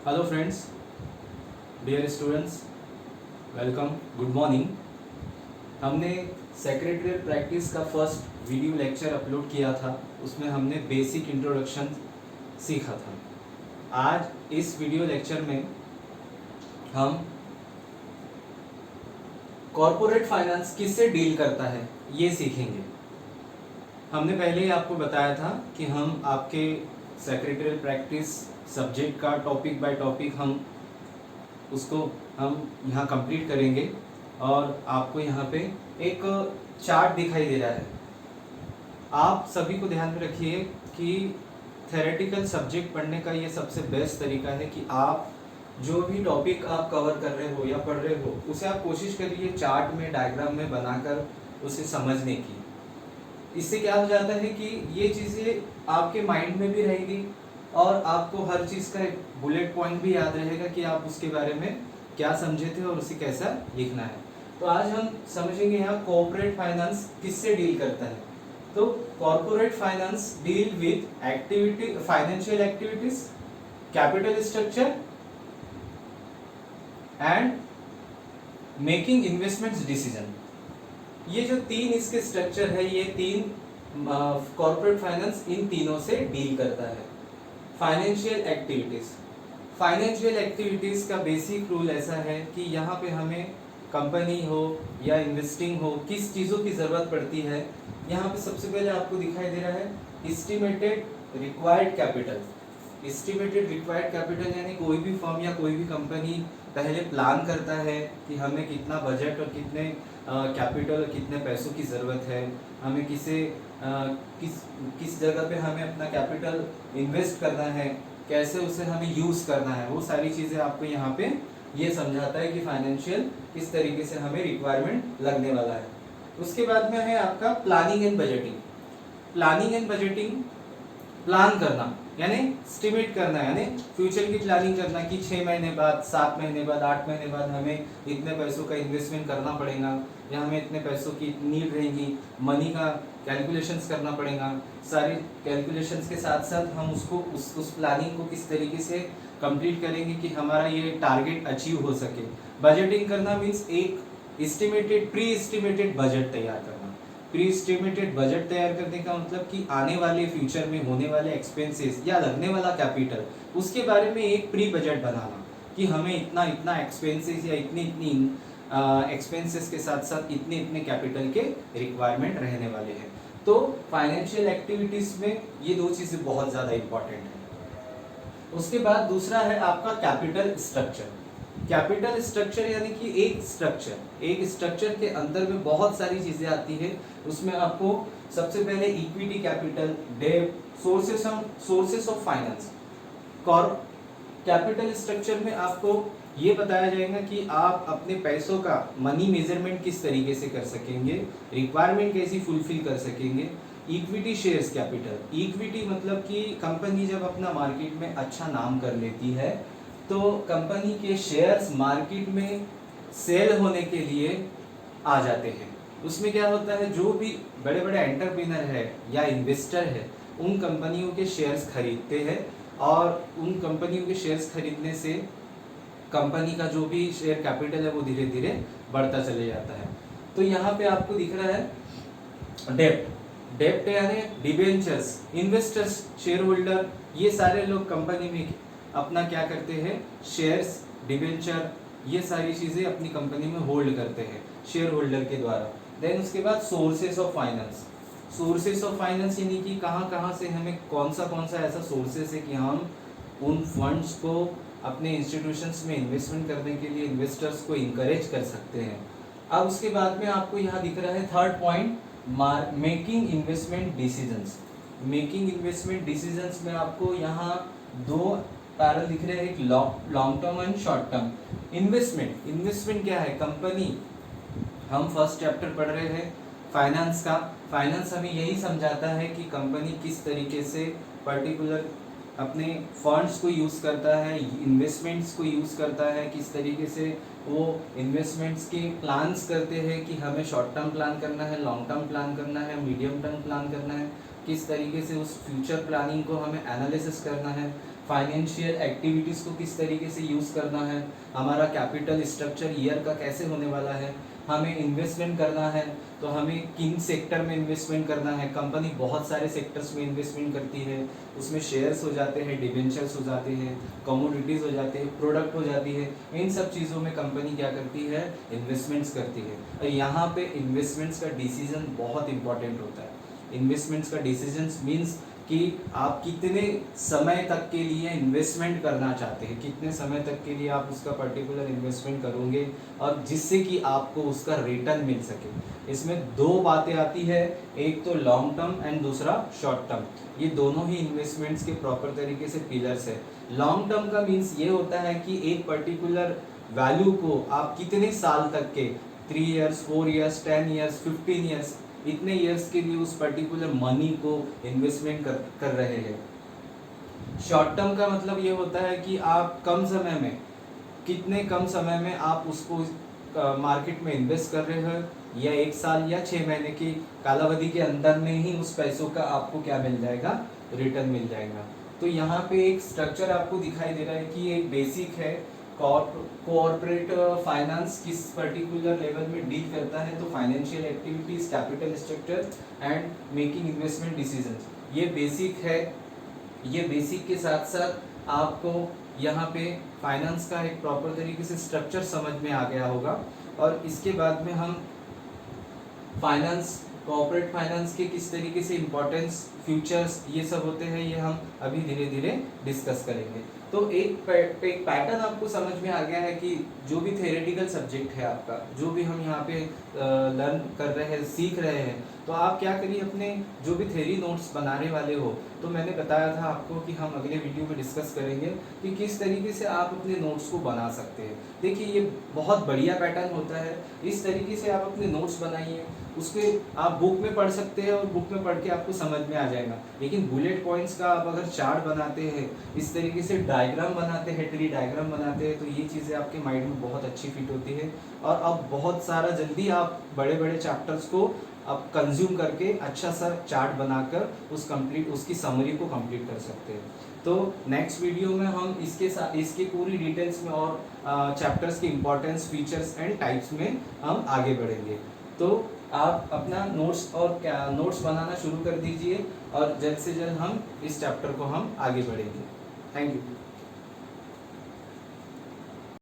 Hello friends, dear students, welcome, good morning. हमने secretarial practice का first video lecture upload किया था। उसमें हमने बेसिक इंट्रोडक्शन सीखा था। आज इस वीडियो लेक्चर में हम कॉरपोरेट फाइनेंस किससे डील करता है ये सीखेंगे। हमने पहले ही आपको बताया था कि हम आपके सेक्रेटरियल प्रैक्टिस सब्जेक्ट का टॉपिक बाय टॉपिक उसको हम यहाँ कंप्लीट करेंगे और आपको यहाँ पे एक चार्ट दिखाई दे रहा है। आप सभी को ध्यान में रखिए कि थेरेटिकल सब्जेक्ट पढ़ने का ये सबसे बेस्ट तरीका है कि आप जो भी टॉपिक आप कवर कर रहे हो या पढ़ रहे हो उसे आप कोशिश करिए चार्ट में, डायग्राम में बनाकर उसे समझने की। इससे क्या हो जाता है कि ये चीज़ें आपके माइंड में भी रहेगी और आपको हर चीज़ का एक बुलेट पॉइंट भी याद रहेगा कि आप उसके बारे में क्या समझे थे और उसे कैसा लिखना है। तो आज हम समझेंगे यहाँ कॉर्पोरेट फाइनेंस किससे डील करता है। तो corporate finance deal with activity, financial activities, capital structure and making investments decision. ये जो तीन इसके स्ट्रक्चर है, ये तीन कॉर्पोरेट फाइनेंस इन तीनों से डील करता है। फाइनेंशियल एक्टिविटीज, फाइनेंशियल एक्टिविटीज का बेसिक रूल ऐसा है कि यहाँ पे हमें कंपनी हो या इन्वेस्टिंग हो, किस चीज़ों की ज़रूरत पड़ती है। यहाँ पे सबसे पहले आपको दिखाई दे रहा है estimated required capital. Estimated required capital यानी कोई भी फर्म या कोई भी कंपनी पहले प्लान करता है कि हमें कितना बजट और कितने कैपिटल और कितने पैसों की ज़रूरत है, हमें किस जगह पे हमें अपना कैपिटल इन्वेस्ट करना है, कैसे उसे हमें यूज़ करना है। वो सारी चीज़ें आपको यहाँ पे ये समझाता है कि फाइनेंशियल किस तरीके से हमें रिक्वायरमेंट लगने वाला है। उसके बाद में है आपका planning and budgeting. Planning and budgeting, plan करना यानी एस्टिमेट करना, यानी फ्यूचर की प्लानिंग करना कि 6 महीने बाद, 7 महीने बाद, 8 महीने बाद हमें इतने पैसों का इन्वेस्टमेंट करना पड़ेगा या हमें इतने पैसों की नीड रहेगी। मनी का कैलकुलेशंस करना पड़ेगा। सारी कैलकुलेशंस के साथ साथ हम उसको उस प्लानिंग को किस तरीके से कंप्लीट करेंगे कि हमारा ये टारगेट अचीव हो सके। बजटिंग करना मीन्स एक एस्टिमेटेड, प्री एस्टिमेटेड बजट तैयार करना। प्री एस्टिमेटेड बजट तैयार करने का मतलब कि आने वाले फ्यूचर में होने वाले एक्सपेंसेस या लगने वाला कैपिटल, उसके बारे में एक प्री बजट बनाना कि हमें इतना इतना एक्सपेंसेस या इतनी इतनी एक्सपेंसेस के साथ साथ इतने इतने कैपिटल के रिक्वायरमेंट रहने वाले हैं। तो फाइनेंशियल एक्टिविटीज में ये दो चीज़ें बहुत ज़्यादा इंपॉर्टेंट है। उसके बाद दूसरा है आपका कैपिटल स्ट्रक्चर। कैपिटल स्ट्रक्चर यानी कि एक स्ट्रक्चर के अंदर में बहुत सारी चीजें आती है। उसमें आपको सबसे पहले इक्विटी कैपिटल, डेब्ट, sources of finance. Capital structure में आपको ये बताया जाएगा कि आप अपने पैसों का मनी मेजरमेंट किस तरीके से कर सकेंगे, रिक्वायरमेंट कैसी फुलफिल कर सकेंगे। इक्विटी शेयर्स कैपिटल, इक्विटी मतलब कि कंपनी जब अपना मार्केट में अच्छा नाम कर लेती है तो कंपनी के शेयर्स मार्केट में सेल होने के लिए आ जाते हैं। उसमें क्या होता है, जो भी बड़े बड़े एंटरप्रेन्योर है या इन्वेस्टर है उन कंपनियों के शेयर्स खरीदते हैं और उन कंपनियों के शेयर्स खरीदने से कंपनी का जो भी शेयर कैपिटल है वो धीरे धीरे बढ़ता चले जाता है। तो यहाँ पे आपको दिख रहा है डेप्ट यानी डिबेंचर्स, इन्वेस्टर्स, शेयर होल्डर, ये सारे लोग कंपनी में अपना क्या करते हैं, शेयर्स, डिबेंचर, ये सारी चीज़ें अपनी कंपनी में होल्ड करते हैं शेयर होल्डर के द्वारा। देन उसके बाद sources of finance. Sources of finance यानी कि कहाँ कहाँ से हमें कौन सा ऐसा सोर्सेस है कि हम उन फंड्स को अपने इंस्टीट्यूशंस में इन्वेस्टमेंट करने के लिए इन्वेस्टर्स को इंकरेज कर सकते हैं। अब उसके बाद में आपको यहाँ दिख रहा है third point, making investment decisions. Making investment decisions में आपको यहाँ दो पैरल दिख रहे हैं, एक long term and short term. Investment क्या है, कंपनी, हम फर्स्ट चैप्टर पढ़ रहे हैं फाइनेंस का। फाइनेंस हमें यही समझाता है कि कंपनी किस तरीके से पर्टिकुलर अपने फंड्स को यूज़ करता है, इन्वेस्टमेंट्स को यूज़ करता है, किस तरीके से वो इन्वेस्टमेंट्स के प्लान्स करते हैं कि हमें शॉर्ट टर्म प्लान करना है, लॉन्ग टर्म प्लान करना है, मीडियम टर्म प्लान करना है, किस तरीके से उस फ्यूचर प्लानिंग को हमें एनालिसिस करना है। फाइनेंशियल एक्टिविटीज़ को किस तरीके से यूज़ करना है, हमारा कैपिटल स्ट्रक्चर ईयर का कैसे होने वाला है, हमें इन्वेस्टमेंट करना है तो हमें किन सेक्टर में इन्वेस्टमेंट करना है। कंपनी बहुत सारे सेक्टर्स में इन्वेस्टमेंट करती है, उसमें शेयर्स हो जाते हैं, डिबेंचर्स हो जाते हैं, कमोडिटीज़ हो जाते हैं, प्रोडक्ट हो जाती है। इन सब चीज़ों में कंपनी क्या करती है, इन्वेस्टमेंट्स करती है। और यहाँ पे इन्वेस्टमेंट्स का डिसीजन बहुत इंपॉर्टेंट होता है। इन्वेस्टमेंट्स का डिसीजन मीन्स कि आप कितने समय तक के लिए इन्वेस्टमेंट करना चाहते हैं, कितने समय तक के लिए आप उसका पर्टिकुलर इन्वेस्टमेंट करोगे और जिससे कि आपको उसका रिटर्न मिल सके। इसमें दो बातें आती है, एक तो लॉन्ग टर्म एंड दूसरा शॉर्ट टर्म। ये दोनों ही इन्वेस्टमेंट्स के प्रॉपर तरीके से पिलर्स है। लॉन्ग टर्म का मीन्स ये होता है कि एक पर्टिकुलर वैल्यू को आप कितने साल तक के 3 ईयर्स, 4 ईयर्स, 10 ईयर्स, 15 ईयर्स, इतने ईयर्स के लिए उस पर्टिकुलर मनी को इन्वेस्टमेंट कर रहे हैं। शॉर्ट टर्म का मतलब ये होता है कि आप कम समय में, कितने कम समय में आप उसको मार्केट में इन्वेस्ट कर रहे हो, या 1 साल या 6 महीने की कालावधि के अंदर में ही उस पैसों का आपको क्या मिल जाएगा, रिटर्न मिल जाएगा। तो यहाँ पे एक स्ट्रक्चर आपको दिखाई दे रहा है कि एक बेसिक है, कॉर्पोरेट फाइनेंस किस पर्टिकुलर लेवल में डील करता है, तो financial activities, capital structure and making investment decisions, ये बेसिक है। ये बेसिक के साथ साथ आपको यहाँ पे फाइनेंस का एक प्रॉपर तरीके से स्ट्रक्चर समझ में आ गया होगा। और इसके बाद में हम फाइनेंस, कॉर्पोरेट फाइनेंस के किस तरीके से इम्पोर्टेंस, फ्यूचर्स, ये सब होते हैं, ये हम अभी धीरे धीरे डिस्कस करेंगे। तो एक पैटर्न आपको समझ में आ गया है कि जो भी थ्योरेटिकल सब्जेक्ट है आपका, जो भी हम यहाँ पे लर्न कर रहे हैं, सीख रहे हैं, तो आप क्या करिए, अपने जो भी थ्योरी नोट्स बनाने वाले हो, तो मैंने बताया था आपको कि हम अगले वीडियो में डिस्कस करेंगे कि किस तरीके से आप अपने नोट्स को बना सकते हैं। देखिए ये बहुत बढ़िया पैटर्न होता है, इस तरीके से आप अपने नोट्स बनाइए, उसके आप बुक में पढ़ सकते हैं और बुक में पढ़ के आपको समझ में आ जाएगा। लेकिन बुलेट पॉइंट्स का आप अगर चार्ट बनाते हैं, इस तरीके से डायग्राम बनाते हैं, ट्री डायग्राम बनाते हैं, तो ये चीज़ें आपके माइंड में बहुत अच्छी फिट होती है और अब बहुत सारा जल्दी आप बड़े बड़े चैप्टर्स को आप कंज्यूम करके अच्छा सा चार्ट बनाकर उसकी समरी को कंप्लीट कर सकते हैं। तो नेक्स्ट वीडियो में हम इसके पूरी डिटेल्स में और चैप्टर्स की इंपॉर्टेंस, फीचर्स एंड टाइप्स में हम आगे बढ़ेंगे। तो आप अपना नोट्स बनाना शुरू कर दीजिए और जल्द से जल्द हम इस चैप्टर को हम आगे बढ़ेंगे। Thank you.